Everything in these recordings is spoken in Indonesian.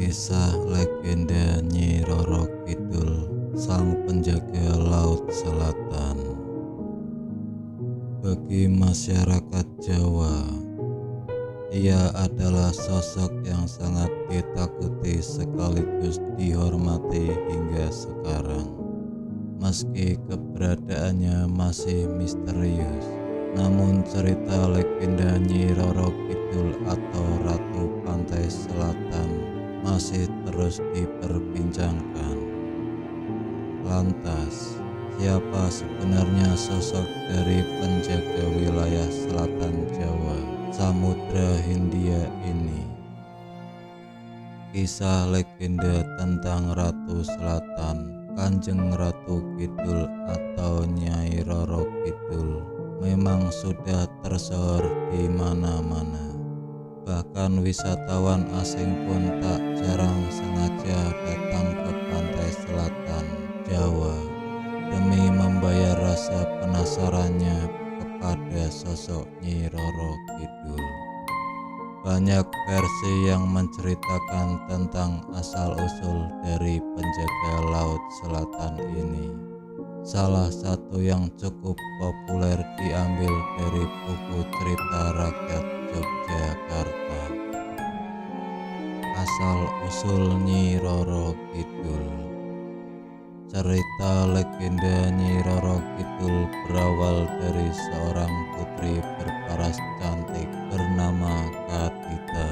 Kisah legenda Nyi Roro Kidul, sang penjaga Laut Selatan. Bagi masyarakat Jawa, ia adalah sosok yang sangat ditakuti sekaligus dihormati hingga sekarang. Meski keberadaannya masih misterius, namun cerita legenda Nyi Roro Kidul atau Ratu Pantai Selatan masih terus diperbincangkan. Lantas, siapa sebenarnya sosok dari penjaga wilayah selatan Jawa, Samudra Hindia ini? Kisah legenda tentang Ratu Selatan, Kanjeng Ratu Kidul atau Nyai Roro Kidul memang sudah tersebar di mana-mana. Bahkan wisatawan asing pun tak jarang sengaja datang ke pantai selatan Jawa demi membayar rasa penasarannya kepada sosok Nyi Roro Kidul. Banyak versi yang menceritakan tentang asal-usul dari penjaga Laut Selatan ini. Salah satu yang cukup populer diambil dari buku cerita rakyat Yogyakarta, Asal-usul Nyi Roro Kidul. Cerita legenda Nyi Roro Kidul berawal dari seorang putri berparas cantik bernama Kadita.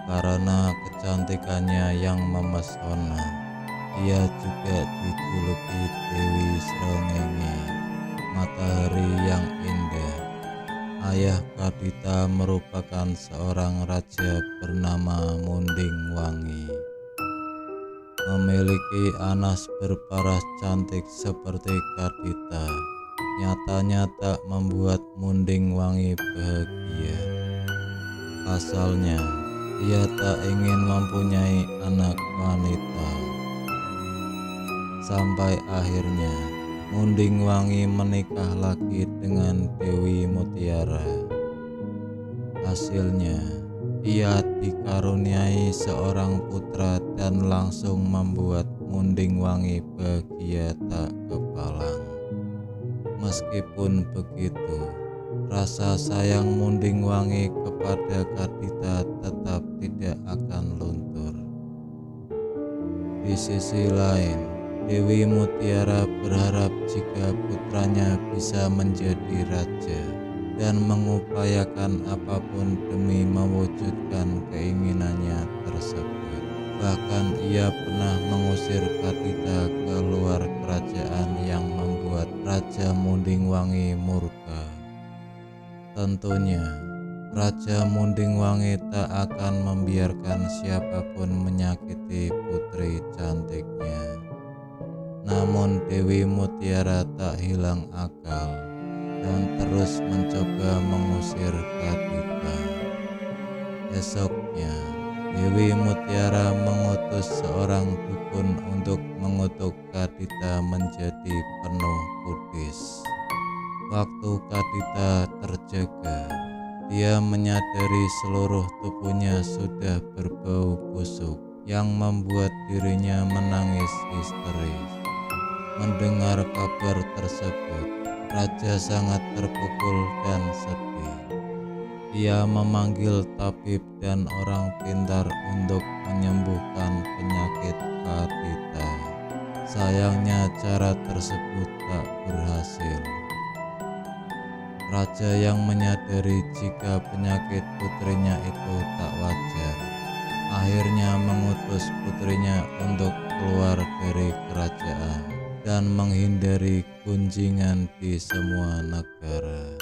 Karena kecantikannya yang memesona, ia juga dijuluki Dewi Srengenge, matahari yang indah. Ayah Kadita merupakan seorang raja bernama Munding Wangi. Memiliki anas berparas cantik seperti Kadita nyatanya tak membuat Munding Wangi bahagia. Pasalnya, ia tak ingin mempunyai anak wanita. Sampai akhirnya Munding Wangi menikah lagi dengan Dewi Mutiara. Hasilnya, ia dikaruniai seorang putra dan langsung membuat Munding Wangi bahagia tak kepalang. Meskipun begitu, rasa sayang Munding Wangi kepada Kadita tetap tidak akan luntur. Di sisi lain, Dewi Mutiara berharap jika putranya bisa menjadi raja dan mengupayakan apapun demi mewujudkan keinginannya tersebut. Bahkan ia pernah mengusir Kadita ke luar kerajaan yang membuat Raja Munding Wangi murka. Tentunya, Raja Munding Wangi tak akan membiarkan siapapun menyakiti putri cantiknya. Namun Dewi Mutiara tak hilang akal dan terus mencoba mengusir Kadita. Esoknya, Dewi Mutiara mengutus seorang dukun untuk mengutuk Kadita menjadi penuh kudis. Waktu Kadita terjaga, dia menyadari seluruh tubuhnya sudah berbau busuk yang membuat dirinya menangis histeris. Mendengar kabar tersebut, Raja sangat terpukul dan sedih. Ia memanggil tabib dan orang pintar untuk menyembuhkan penyakit Kadita. Sayangnya cara tersebut tak berhasil. Raja yang menyadari jika penyakit putrinya itu tak wajar, akhirnya mengutus putrinya untuk keluar dari kerajaan dan menghindari kunjingan di semua negara.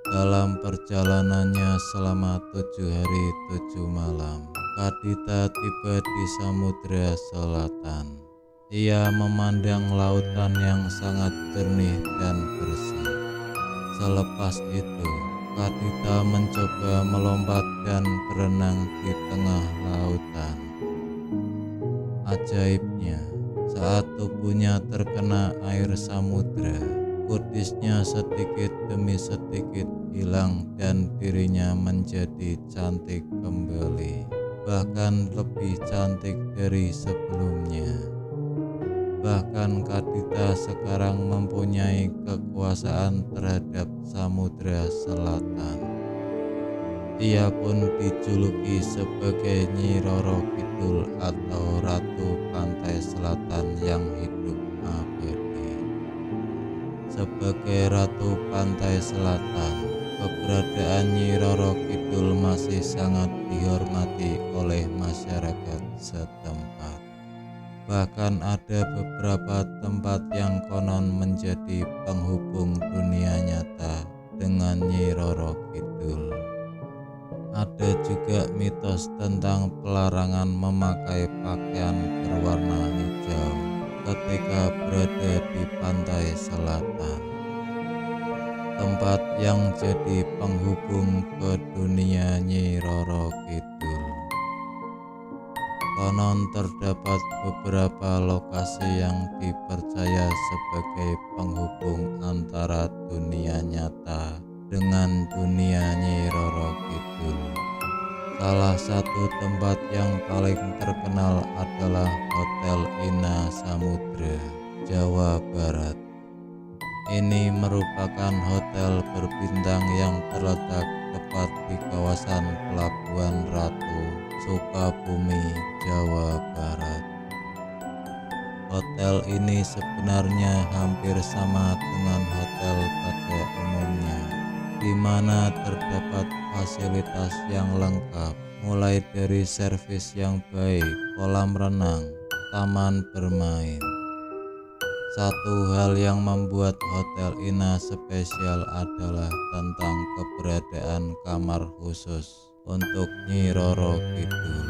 Dalam perjalanannya selama 7 hari 7 malam, Kadita tiba di Samudra Selatan. Ia memandang lautan yang sangat jernih dan bersih. Selepas itu, Kadita mencoba melompat dan berenang di tengah lautan. Ajaibnya, saat tubuhnya terkena air samudra, kudisnya sedikit demi sedikit hilang dan dirinya menjadi cantik kembali. bahkan lebih cantik dari sebelumnya. Bahkan Kadita sekarang mempunyai kekuasaan terhadap Samudra Selatan. Ia pun dijuluki sebagai Nyi Roro Kidul atau Ratu Pantai Selatan yang hidup abadi. Sebagai Ratu Pantai Selatan, keberadaan Nyi Roro Kidul masih sangat dihormati oleh masyarakat setempat. Bahkan ada beberapa tempat yang konon menjadi penghubung dunia nyata dengan Nyi Roro Kidul. Ada juga mitos tentang pelarangan memakai pakaian berwarna hijau ketika berada di pantai selatan, tempat yang jadi penghubung ke dunia Nyi Roro Kidul. Konon terdapat beberapa lokasi yang dipercaya sebagai penghubung antara dunia nyata dengan dunia Nyi Roro Kidul. Salah satu tempat yang paling terkenal adalah Hotel Ina Samudra, Jawa Barat. Ini merupakan hotel berbintang yang terletak tepat di kawasan Pelabuhan Ratu, Sukabumi, Jawa Barat. Hotel ini sebenarnya hampir sama dengan hotel pada umumnya, di mana terdapat fasilitas yang lengkap, mulai dari servis yang baik, kolam renang, taman bermain. Satu hal yang membuat Hotel Ina spesial adalah tentang keberadaan kamar khusus untuk Nyi Roro Kidul.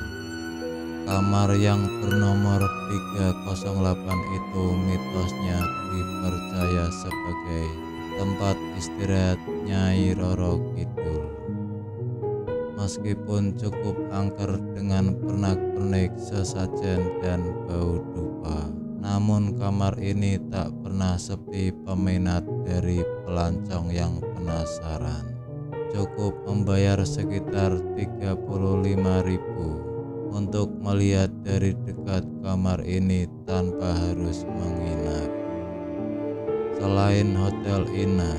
Kamar yang bernomor 308 itu mitosnya dipercaya sebagai tempat istirahat Nyai Roro Kidul. Meskipun cukup angker dengan pernak-pernik sesajen dan bau dupa, namun kamar ini tak pernah sepi peminat dari pelancong yang penasaran. Cukup membayar sekitar 35.000 untuk melihat dari dekat kamar ini tanpa harus menginap. Selain Hotel Ina,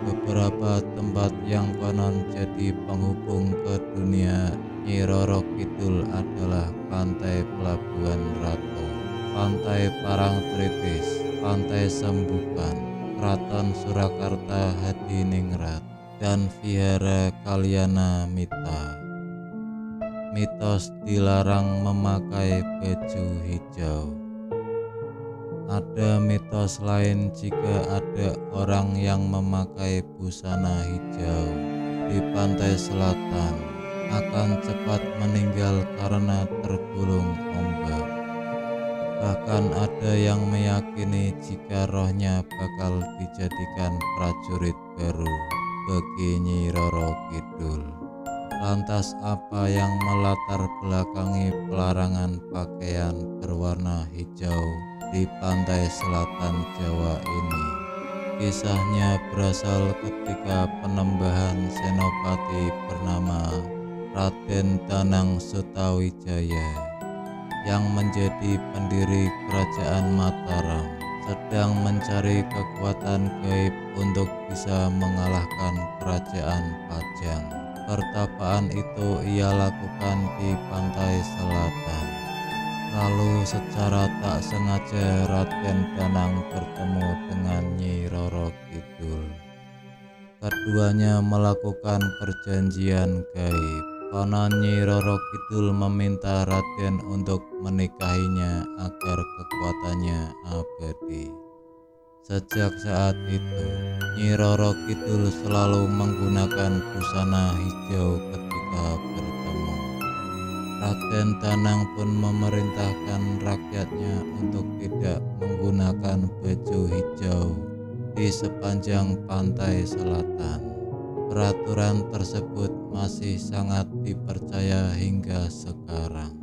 beberapa tempat yang konon jadi penghubung ke dunia Nyi Roro Kidul adalah Pantai Pelabuhan Ratu, Pantai Parangtritis, Pantai Sembukan, Keraton Surakarta Hadiningrat, dan Vihara Kalyana Mita. Mitos dilarang memakai baju hijau. Ada mitos lain jika ada orang yang memakai busana hijau di pantai selatan akan cepat meninggal karena tergulung ombak. Bahkan ada yang meyakini jika rohnya bakal dijadikan prajurit baru bagi Nyi Roro Kidul. Lantas apa yang melatar belakangi pelarangan pakaian berwarna hijau di pantai selatan Jawa ini? Kisahnya berasal ketika Penembahan senopati bernama Raden Danang Sutawijaya yang menjadi pendiri kerajaan Mataram sedang mencari kekuatan gaib untuk bisa mengalahkan kerajaan Pajang. Pertapaan itu ia lakukan di pantai selatan. Lalu secara tak sengaja Raden Danang bertemu dengan Nyi Roro Kidul. Keduanya melakukan perjanjian gaib. Konon Nyi Roro Kidul meminta Raden untuk menikahinya agar kekuatannya abadi. Sejak saat itu, Nyi Roro Kidul selalu menggunakan busana hijau ketika bertemu. Raden Danang pun memerintahkan rakyatnya untuk tidak menggunakan baju hijau di sepanjang pantai selatan. Peraturan tersebut masih sangat dipercaya hingga sekarang.